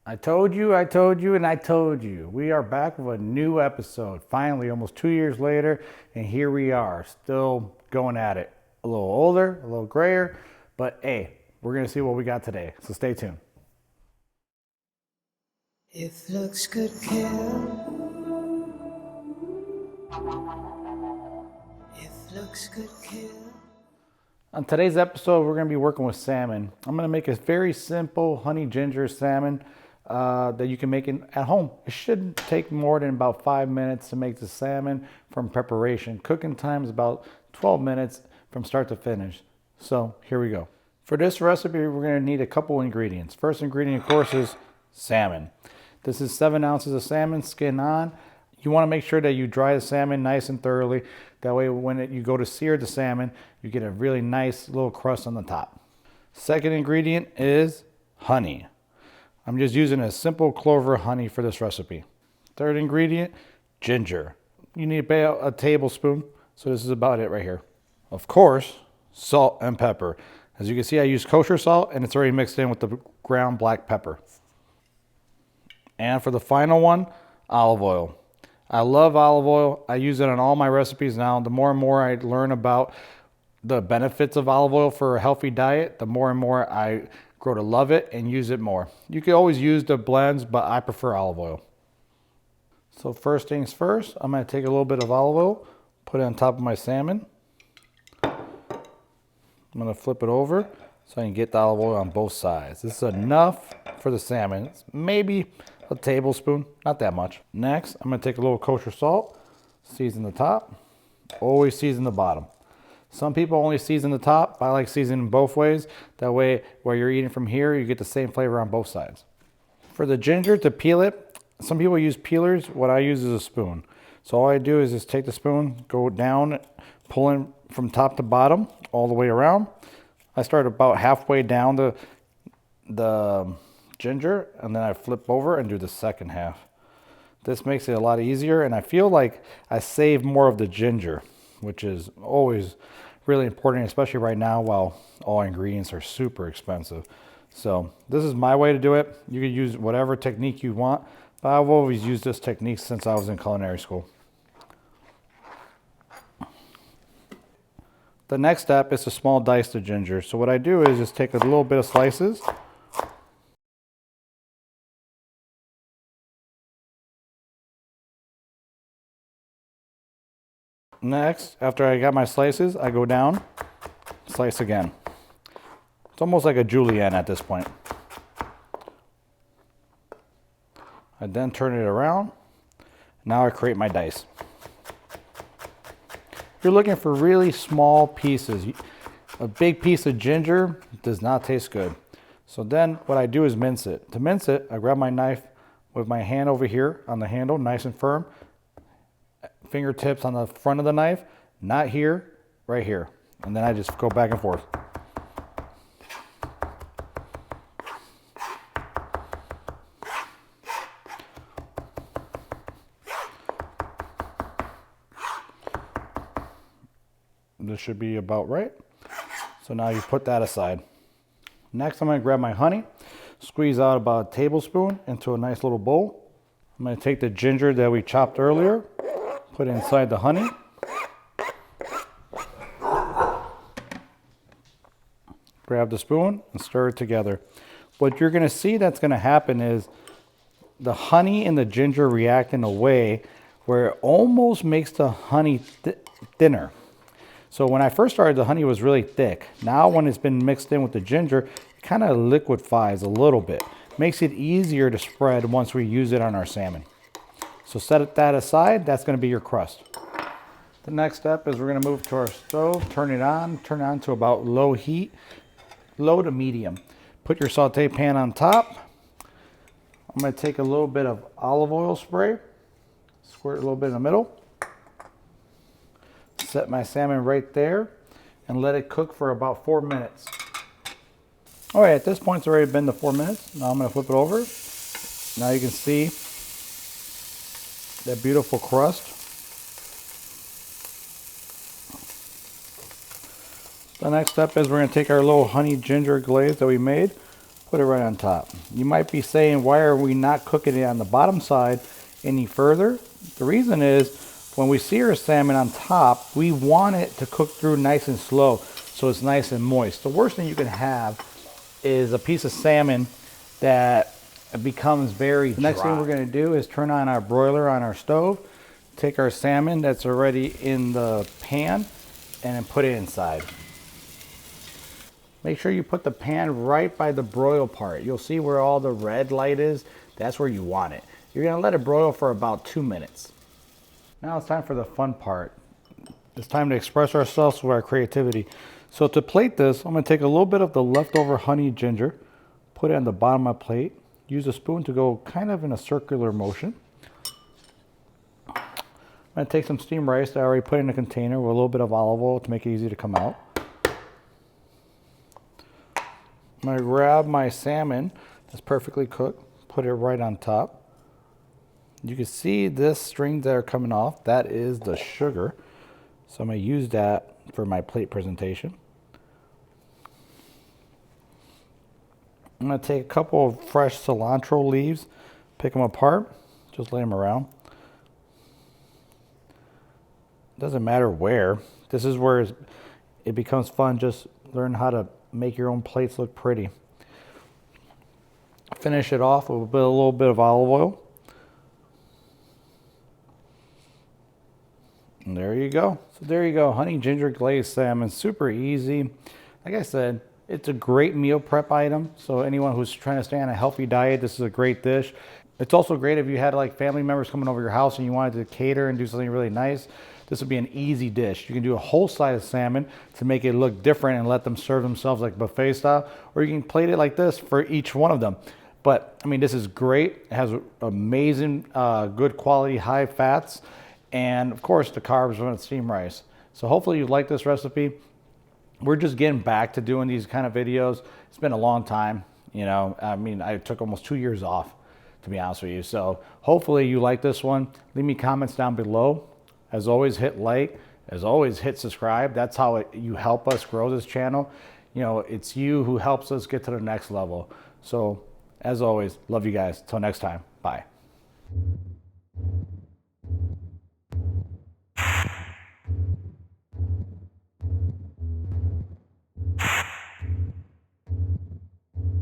I told you, and I told you. We are back with a new episode. Finally, almost 2 years later, and here we are, still going at it. A little older, a little grayer, but hey, we're going to see what we got today. So stay tuned. If looks could kill, if looks could kill. On today's episode, we're going to be working with salmon. I'm going to make a very simple honey ginger salmon that you can make at home. It shouldn't take more than about 5 minutes to make the salmon from preparation. Cooking time is about 12 minutes from start to finish. So here we go. For this recipe, we're going to need a couple ingredients. First ingredient, of course, is salmon. This is 7 ounces of salmon, skin on. You want to make sure that you dry the salmon nice and thoroughly. That way when you go to sear the salmon, you get a really nice little crust on the top. Second ingredient is honey. I'm just using a simple clover honey for this recipe. Third ingredient, ginger. You need about a tablespoon, so this is about it right here. Of course, salt and pepper. As you can see, I use kosher salt and it's already mixed in with the ground black pepper. And for the final one, olive oil. I love olive oil. I use it on all my recipes now. The more and more I learn about the benefits of olive oil for a healthy diet, the more and more I grow to love it and use it more. You can always use the blends, but I prefer olive oil. So first things first, I'm going to take a little bit of olive oil, put it on top of my salmon. I'm going to flip it over so I can get the olive oil on both sides. This is enough for the salmon. It's maybe a tablespoon, not that much. Next, I'm going to take a little kosher salt, season the top, always season the bottom. Some people only season the top. I like seasoning both ways. That way, where you're eating from here, you get the same flavor on both sides. For the ginger, to peel it, some people use peelers. What I use is a spoon. So all I do is just take the spoon, go down, pulling from top to bottom, all the way around. I start about halfway down the ginger, and then I flip over and do the second half. This makes it a lot easier, and I feel like I save more of the ginger, which is always really important, especially right now while all ingredients are super expensive. So this is my way to do it. You can use whatever technique you want, but I've always used this technique since I was in culinary school. The next step is to small dice the ginger. So what I do is just take a little bit of slices. Next, after I got my slices, I go down, slice again. It's almost like a julienne at this point. I then turn it around. Now I create my dice. If you're looking for really small pieces, a big piece of ginger does not taste good. So then what I do is mince it. To mince it, I grab my knife with my hand over here on the handle, nice and firm. Fingertips on the front of the knife, not here, right here. And then I just go back and forth. This should be about right. So now you put that aside. Next, I'm going to grab my honey, squeeze out about a tablespoon into a nice little bowl. I'm going to take the ginger that we chopped earlier, put it inside the honey. Grab the spoon and stir it together. What you're going to see that's going to happen is the honey and the ginger react in a way where it almost makes the honey thinner. So when I first started, the honey was really thick. Now when it's been mixed in with the ginger, it kind of liquefies a little bit. Makes it easier to spread once we use it on our salmon. So set that aside, that's going to be your crust. The next step is we're going to move to our stove, turn it on to about low heat, low to medium. Put your saute pan on top. I'm going to take a little bit of olive oil spray, squirt a little bit in the middle. Set my salmon right there and let it cook for about 4 minutes. All right, at this point it's already been the 4 minutes. Now I'm going to flip it over. Now you can see that beautiful crust. The next step is we're going to take our little honey ginger glaze that we made, Put it right on top. You might be saying, why are we not cooking it on the bottom side any further? The reason is when we sear salmon on top, we want it to cook through nice and slow so it's nice and moist. The worst thing you can have is a piece of salmon that becomes very dry. The next thing we're going to do is turn on our broiler on our stove, take our salmon that's already in the pan, and then put it inside. Make sure you put the pan right by the broil part. You'll see where all the red light is. That's where you want it. You're going to let it broil for about 2 minutes. Now it's time for the fun part. It's time to express ourselves with our creativity. So to plate this, I'm going to take a little bit of the leftover honey ginger, put it on the bottom of my plate, use a spoon to go kind of in a circular motion. I'm going to take some steamed rice that I already put in a container with a little bit of olive oil to make it easy to come out. I'm going to grab my salmon that's perfectly cooked, put it right on top. You can see this strings that are coming off, that is the sugar. So I'm going to use that for my plate presentation. I'm going to take a couple of fresh cilantro leaves, pick them apart, just lay them around. Doesn't matter where. This is where it becomes fun. Just learn how to make your own plates look pretty. Finish it off with a little bit of olive oil. And there you go. So there you go, honey ginger glazed salmon. Super easy. Like I said, it's a great meal prep item. So anyone who's trying to stay on a healthy diet, this is a great dish. It's also great if you had like family members coming over your house and you wanted to cater and do something really nice. This would be an easy dish. You can do a whole side of salmon to make it look different and let them serve themselves like buffet style, or you can plate it like this for each one of them. But I mean, this is great. It has amazing, good quality, high fats, and of course the carbs from the steamed rice. So hopefully you like this recipe. We're just getting back to doing these kind of videos. It's been a long time, you know. I mean, I took almost 2 years off, to be honest with you. So hopefully you like this one. Leave me comments down below. As always, hit like. As always, hit subscribe. That's how you help us grow this channel. You know, it's you who helps us get to the next level. So as always, love you guys. Till next time, bye.